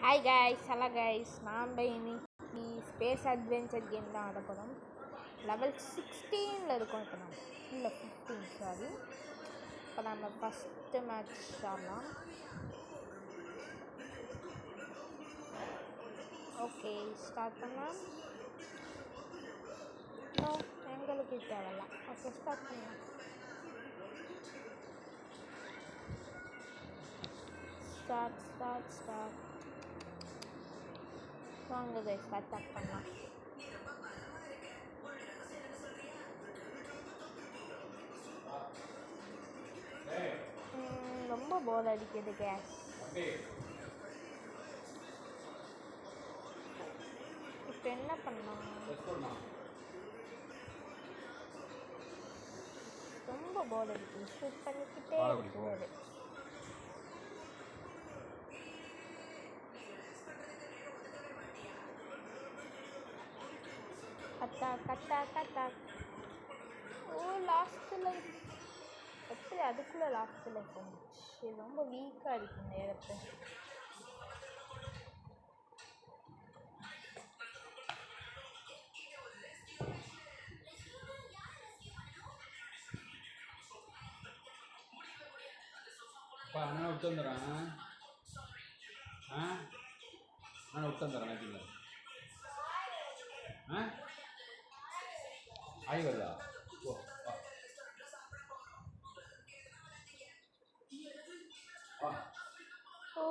Hi guys, hello guys. நாம் இன்னைக்கு space adventure game தான் ஆட போகிறோம். லெவல் 16 இருக்கோம் இப்போ. நம்ம இல்லை 15, சாரி. இப்போ நம்ம ஃபஸ்ட்டு மேட்ச் ஆடலாம். ஓகே, ஸ்டார்ட் பண்ணலாம். நோ, எங்களுக்கு தேவையில்ல. ஓகே, ஸ்டார்ட் பண்ணலாம். ஸ்டார்ட். வாங்க கைஸ், ஸ்டார்ட் பண்ணலாம். ரொம்ப போர் அடிக்குது கேஸ். இப்போ என்ன பண்ணலாம்? ரொம்ப போர் அடிக்குது. ஷூட் பண்ணிக்கிட்டே இருக்குது. கட்டா. ஓ, லாஸ்ட் லைஃப். எப்படி அதுக்குள்ளே லாஸ்ட் லைஃப் வந்துச்சு? ரொம்ப வீக்காக இருக்கு இந்த இடத்த. நான் விட்டு வந்துடுறேன். ஆகி வருதா? ஓ,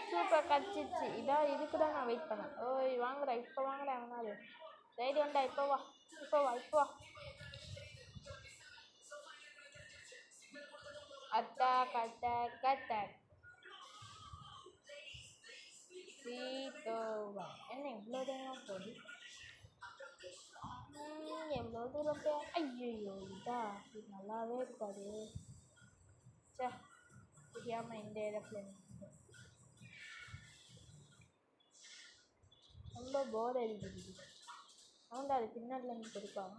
சூப்பர், கச்சிச்சு. இதான் இதுக்கு தான் நான் வெயிட் பண்ணேன். ஓய் வாங்குறா, இப்போ வாங்குறா. அவனாது ரைடு வந்தா. இப்போ வா. அட்டாக். சீட்டோவா. என்ன இவ்வளோ தூரம் போகுது? எவ்வளோ தூரம் போய் ஐயோ, இது நல்லாவே இருக்காது. சே, தெரியாமல் இந்த இடத்துல ரொம்ப போர் அடிக்குது. அவன் அது பின்னாடில இருந்து கொடுப்பான்.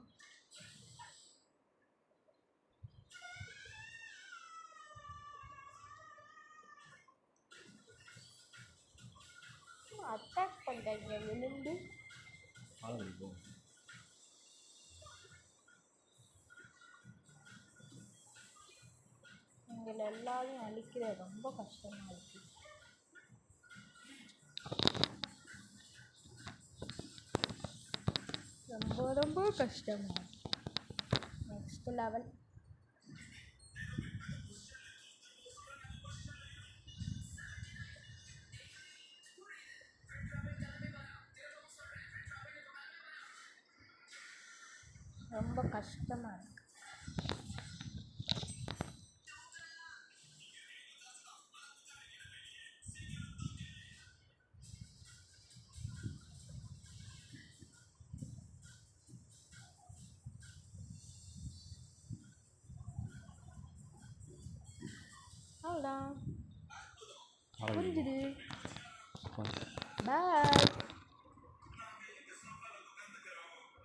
அட்டாக் பண்ணுறாங்க விழுந்து. எங்களை எல்லாரையும் அழிக்கிற ரொம்ப கஷ்டமாக இருக்கு. ரொம்ப கஷ்டமாக. Next level. ரொம்ப கஷ்டமாக இருக்கு. அவ்வளோதான், புரிஞ்சுது. பாய்.